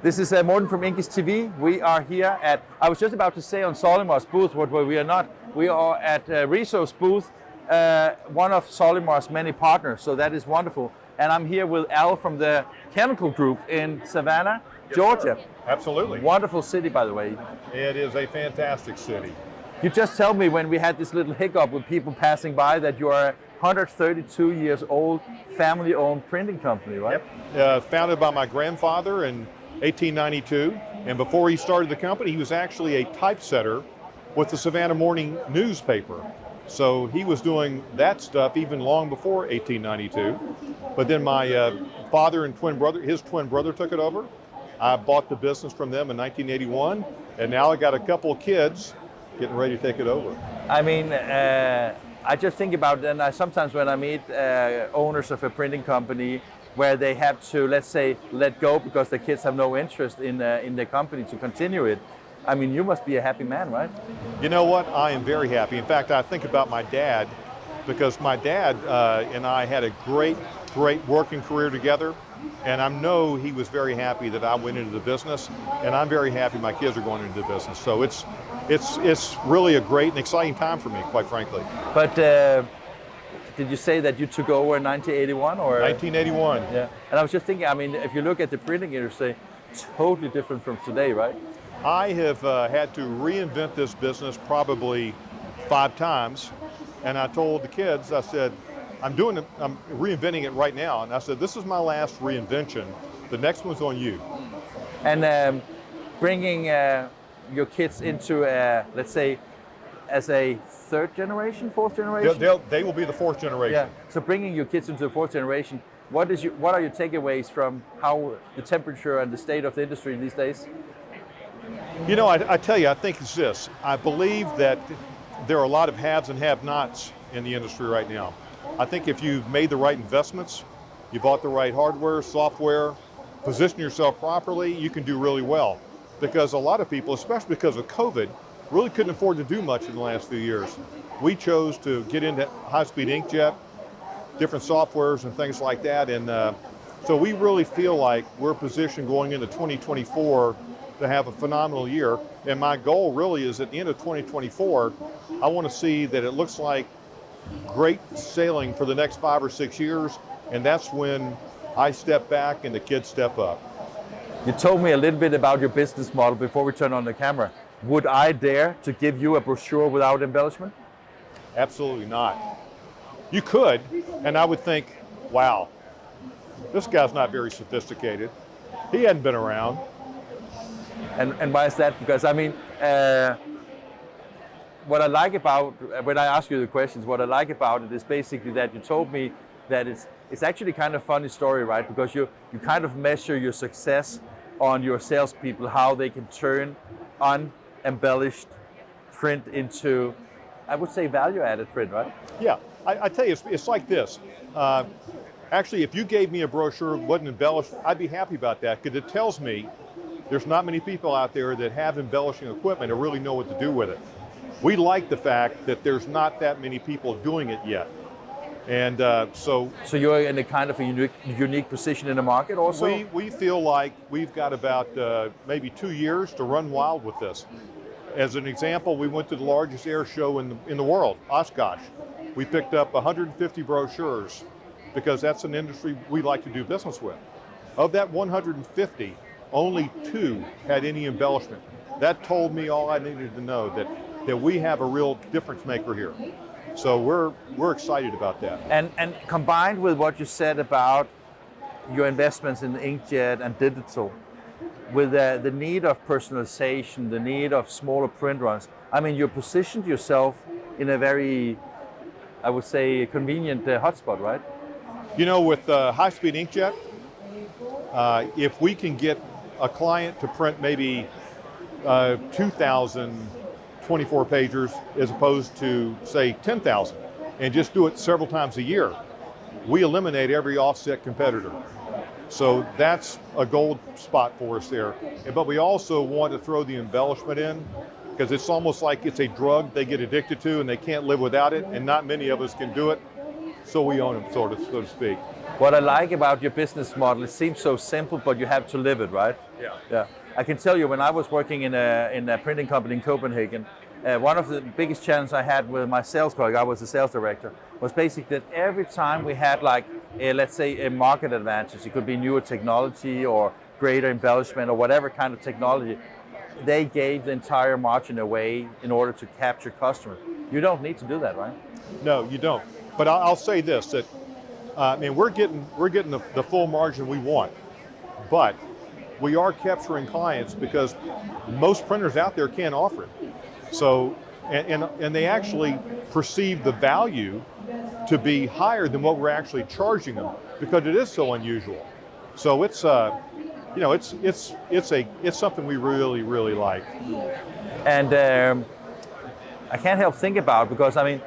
This is Morten from INKISH TV. We are here at, I was just about to say on Solimar's booth, but we are not. We are at Riso's booth, one of Solimar's many partners, so that is wonderful. And I'm here with Al from the Kennickell Group in Savannah, Georgia. Sir. Absolutely. Wonderful city, by the way. It is a fantastic city. You just told me when we had this little hiccup with people passing by that you are a 132 years old, family-owned printing company, right? Yep. Founded by my grandfather in 1892, and before he started the company, he was actually a typesetter with the Savannah Morning newspaper. So he was doing that stuff even long before 1892. But then my father and his twin brother took it over. I bought the business from them in 1981, and now I got a couple of kids getting ready to take it over. I mean, I just think about it, and sometimes when I meet owners of a printing company where they have to, let's say, let go because the kids have no interest in the company to continue it. I mean, you must be a happy man, right? You know what? I am very happy. In fact, I think about my dad because my dad and I had a great working career together, and I know he was very happy that I went into the business, and I'm very happy my kids are going into the business. So it's really a great and exciting time for me, quite frankly. But did you say that you took over in 1981 or? 1981. Yeah. And I was just thinking, I mean, if you look at the printing industry, totally different from today, right? I have had to reinvent this business probably 5 times, and I told the kids, I said, I'm reinventing it right now, and I said, this is my last reinvention. The next one's on you. And bringing your kids into, let's say, as a 3rd generation, 4th generation? They will be the 4th generation. Yeah. So bringing your kids into the 4th generation, what are your takeaways from how the temperature and the state of the industry these days? You know, I tell you, I think it's this. I believe that there are a lot of haves and have-nots in the industry right now. I think if you've made the right investments, you bought the right hardware, software, position yourself properly, you can do really well. Because a lot of people, especially because of COVID, really couldn't afford to do much in the last few years. We chose to get into high-speed inkjet, different softwares and things like that, and so we really feel like we're positioned going into 2024 to have a phenomenal year. And my goal really is at the end of 2024, I want to see that it looks like great sailing for the next 5 or 6 years, and that's when I step back and the kids step up. You told me a little bit about your business model before we turn on the camera. Would I dare to give you a brochure without embellishment? Absolutely not. You could, and I would think, wow, this guy's not very sophisticated. He hadn't been around. And why is that? Because I mean, what I like about, when I ask you the questions, what I like about it is basically that you told me that it's actually kind of a funny story, right? Because you kind of measure your success on your salespeople, how they can turn unembellished print into, I would say, value-added print, right? Yeah, I tell you, it's like this. Actually, if you gave me a brochure that wasn't embellished, I'd be happy about that, because it tells me there's not many people out there that have embellishing equipment and really know what to do with it. We like the fact that there's not that many people doing it yet. And so you're in a kind of a unique position in the market also? We feel like we've got about maybe 2 years to run wild with this. As an example, we went to the largest air show in the world, Oshkosh. We picked up 150 brochures because that's an industry we like to do business with. Of that 150, only 2 had any embellishment. That told me all I needed to know, that we have a real difference maker here. So we're excited about that. And combined with what you said about your investments in inkjet and digital, with the need of personalization, the need of smaller print runs, I mean, you positioned yourself in a very, I would say, convenient hotspot, right? You know, with high-speed inkjet, if we can get a client to print maybe 2,000 24 pagers as opposed to, say, 10,000, and just do it several times a year, we eliminate every offset competitor. So that's a gold spot for us there. But we also want to throw the embellishment in, because it's almost like it's a drug they get addicted to and they can't live without it, and not many of us can do it. so we own them, so to speak. What I like about your business model, it seems so simple, but you have to live it, right? Yeah. Yeah. I can tell you, when I was working in a printing company in Copenhagen, one of the biggest challenges I had with my sales colleague, I was the sales director, was basically that every time we had like, let's say, a market advantage, it could be newer technology or greater embellishment or whatever kind of technology, they gave the entire margin away in order to capture customers. You don't need to do that, right? No, you don't. But I'll say this, that I mean, we're getting the full margin we want, but we are capturing clients because most printers out there can't offer it. So, and they actually perceive the value to be higher than what we're actually charging them because it is so unusual. So it's you know, it's something we really like. And I can't help think about, because I mean,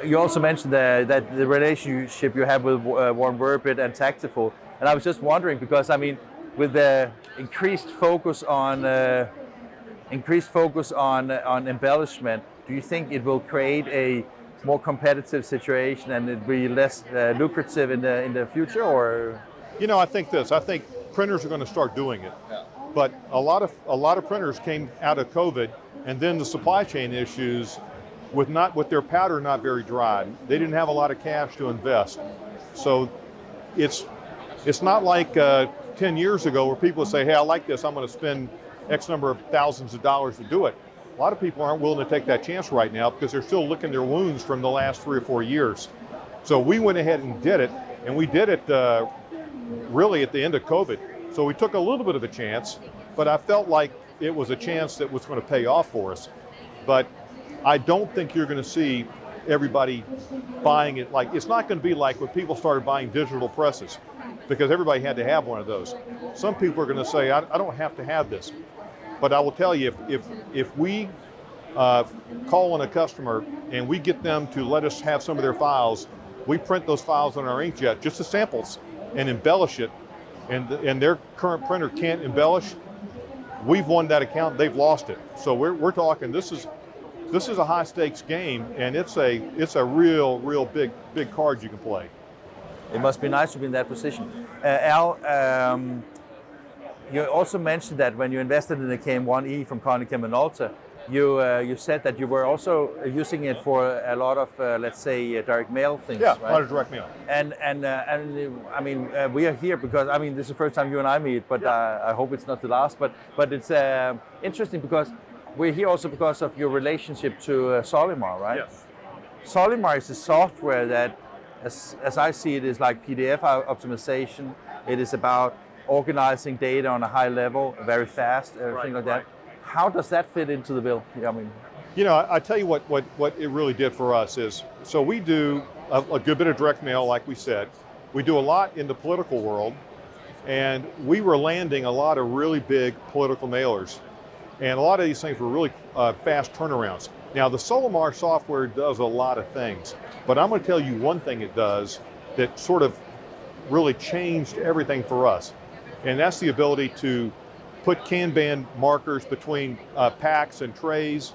you also mentioned that the relationship you have with Warren Buffett and Tactful, and I was just wondering, because I mean, with the increased focus on embellishment, do you think it will create a more competitive situation and it be less lucrative in the future, or? You know, I think printers are going to start doing it. Yeah. But a lot of printers came out of COVID, and then the supply chain issues with their powder not very dry. They didn't have a lot of cash to invest. So it's not like 10 years ago where people would say, hey, I like this, I'm going to spend X number of thousands of dollars to do it. A lot of people aren't willing to take that chance right now because they're still licking their wounds from the last 3 or 4 years. So we went ahead and did it, and we did it really at the end of COVID. So we took a little bit of a chance, but I felt like it was a chance that was going to pay off for us. But I don't think you're going to see everybody buying it. Like, it's not going to be like when people started buying digital presses, because everybody had to have one of those. Some people are going to say, I don't have to have this. But I will tell you, if we call on a customer and we get them to let us have some of their files, we print those files on our inkjet, just as samples, and embellish it, and their current printer can't embellish, we've won that account, they've lost it. So we're talking, this is a high stakes game, and it's a real big card you can play. It must be nice to be in that position. Al, you also mentioned that when you invested in the KM1E from Kennickell and Alta, you said that you were also using it for a lot of, let's say, direct mail things, Yeah, right? a lot of direct mail. And I mean, we are here because, I mean, this is the first time you and I meet, but I hope it's not the last. But it's interesting because we're here also because of your relationship to Solimar, right? Yes. Solimar is a software that, as I see it, is like PDF optimization. It is about organizing data on a high level, very fast, everything like that. How does that fit into the bill? I mean, you know, I tell you what it really did for us is, so we do a good bit of direct mail, like we said. We do a lot in the political world, and we were landing a lot of really big political mailers. And a lot of these things were really fast turnarounds. Now, the Solimar software does a lot of things, but I'm going to tell you one thing it does that sort of really changed everything for us. And that's the ability to put Kanban markers between packs and trays.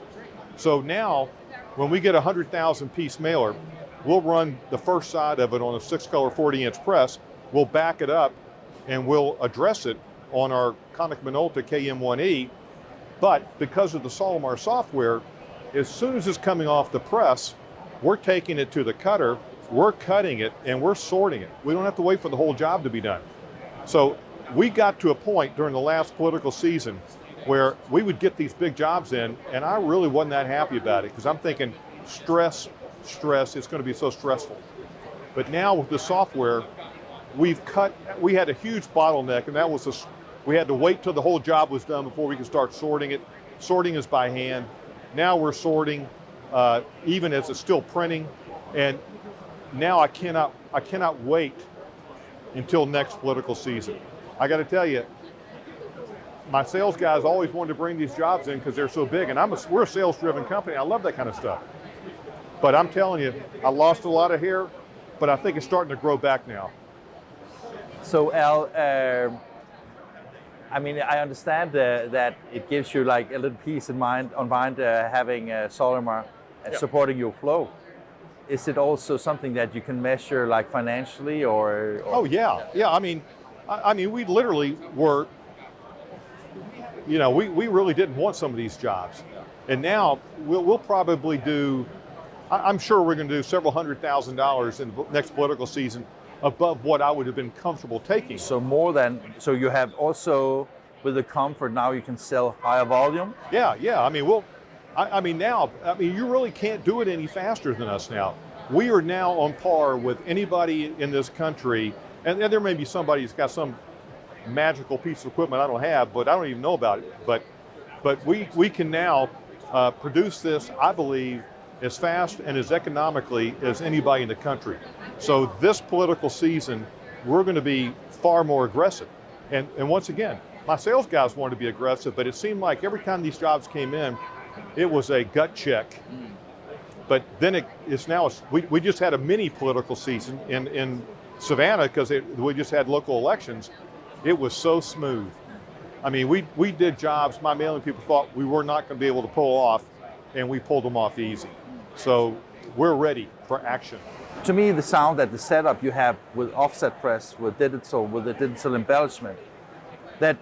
So now, when we get a 100,000 piece mailer, we'll run the first side of it on a 6-color 40-inch press, we'll back it up, and we'll address it on our Kennickell KM1E. But because of the Solimar software, as soon as it's coming off the press, we're taking it to the cutter, we're cutting it, and we're sorting it. We don't have to wait for the whole job to be done. So we got to a point during the last political season where we would get these big jobs in, and I really wasn't that happy about it, because I'm thinking, stress, it's going to be so stressful. But now with the software, we had a huge bottleneck, and that was we had to wait till the whole job was done before we could start sorting it. Sorting is by hand. Now we're sorting, even as it's still printing, and now I cannot wait until next political season. I got to tell you, my sales guys always wanted to bring these jobs in because they're so big, and we're a sales-driven company. I love that kind of stuff. But I'm telling you, I lost a lot of hair, but I think it's starting to grow back now. So Al, I mean, I understand that it gives you like a little peace of mind having Solimar supporting your flow. is it also something that you can measure like financially or Oh yeah, yeah. I mean, we literally were. We really didn't want some of these jobs, and now we'll probably do. I'm sure we're going to do several $100,000 in the next political season, above what I would have been comfortable taking. so more than so you have also with the comfort now you can sell higher volume? Yeah, yeah. I mean, you really can't do it any faster than us now. We are now on par with anybody in this country, and there may be somebody who's got some magical piece of equipment I don't have, but I don't even know about it. But we can now produce this, I believe, as fast and as economically as anybody in the country. So this political season, we're going to be far more aggressive. And once again, my sales guys wanted to be aggressive, but it seemed like every time these jobs came in, it was a gut check. But then we just had a mini political season in Savannah because we just had local elections. It was so smooth. I mean, we did jobs my mailing people thought we were not going to be able to pull off, and we pulled them off easy. So we're ready for action. To me, the sound that the setup you have with offset press, with the digital embellishment, that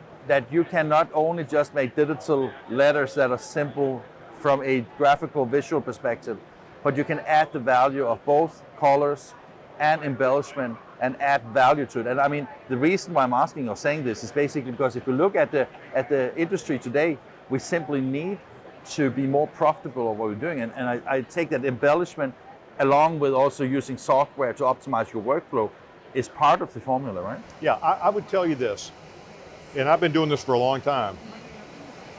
you can not only just make digital letters that are simple from a graphical visual perspective, but you can add the value of both colors and embellishment and add value to it. And I mean, the reason why I'm asking or saying this is basically because if you look at the industry today, we simply need to be more profitable of what we're doing. And I take that embellishment along with also using software to optimize your workflow is part of the formula, right? Yeah, I would tell you this, and I've been doing this for a long time,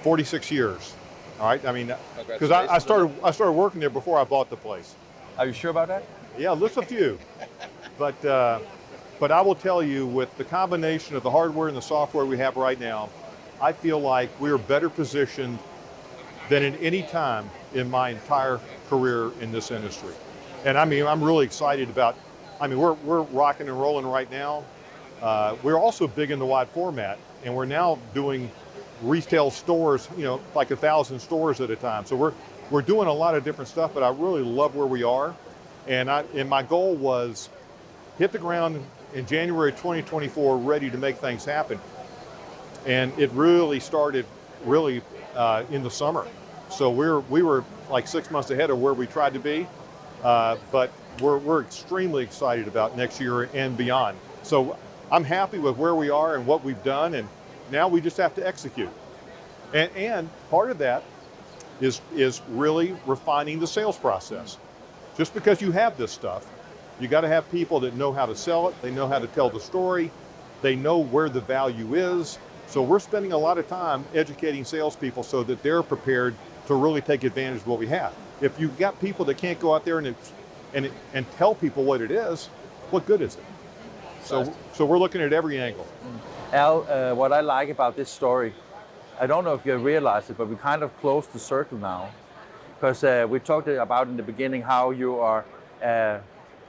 46 years. All right, I mean, because I started working there before I bought the place. Are you sure about that? Yeah, list a few. But I will tell you, with the combination of the hardware and the software we have right now, I feel like we're better positioned than at any time in my entire career in this industry. And I mean, I'm really excited about, we're rocking and rolling right now. We're also big in the wide format, and we're now doing retail stores, like 1,000 stores at a time. So we're doing a lot of different stuff, but I really love where we are. And my goal was hit the ground in January 2024, ready to make things happen. And it really started in the summer. So we were like 6 months ahead of where we tried to be, but we're extremely excited about next year and beyond. So I'm happy with where we are and what we've done, and now we just have to execute. And part of that is really refining the sales process. Just because you have this stuff, you got to have people that know how to sell it, they know how to tell the story, they know where the value is. So we're spending a lot of time educating salespeople so that they're prepared to really take advantage of what we have. If you've got people that can't go out there and tell people what it is, what good is it? So we're looking at every angle. Al, what I like about this story, I don't know if you realize it, but we kind of closed the circle now. Because we talked about in the beginning how you are a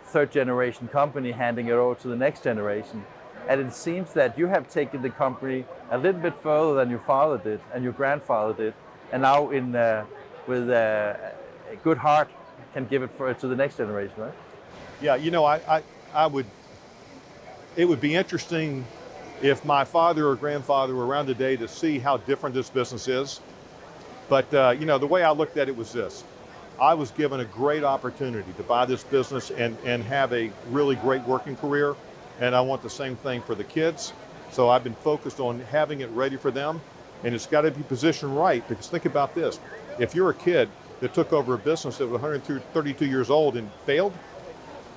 third generation company handing it over to the next generation. And it seems that you have taken the company a little bit further than your father did and your grandfather did. And now with a good heart can give it to the next generation, right? Yeah, it would be interesting if my father or grandfather were around today to see how different this business is. But the way I looked at it was this. I was given a great opportunity to buy this business and have a really great working career. And I want the same thing for the kids. So I've been focused on having it ready for them. And it's got to be positioned right, because think about this. If you're a kid that took over a business that was 132 years old and failed,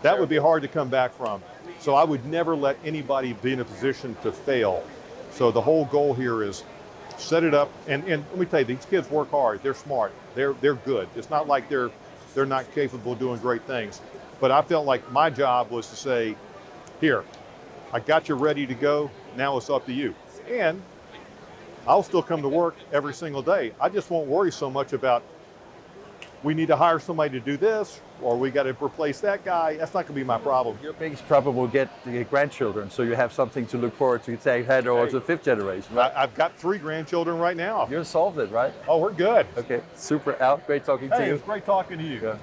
that would be hard to come back from. So I would never let anybody be in a position to fail. So the whole goal here is set it up, and let me tell you, these kids work hard, they're smart, they're good. It's not like they're not capable of doing great things. But I felt like my job was to say, here, I got you ready to go, now it's up to you. And I'll still come to work every single day. I just won't worry so much about, we need to hire somebody to do this, or we got to replace that guy. That's not going to be my problem. Your biggest problem will get the grandchildren, so you have something to look forward to take head over to the fifth generation, right? I've got 3 grandchildren right now. You solved it, right? Oh, we're good. Okay, super, Al. Great talking to you. Hey, it was great talking to you. Yeah.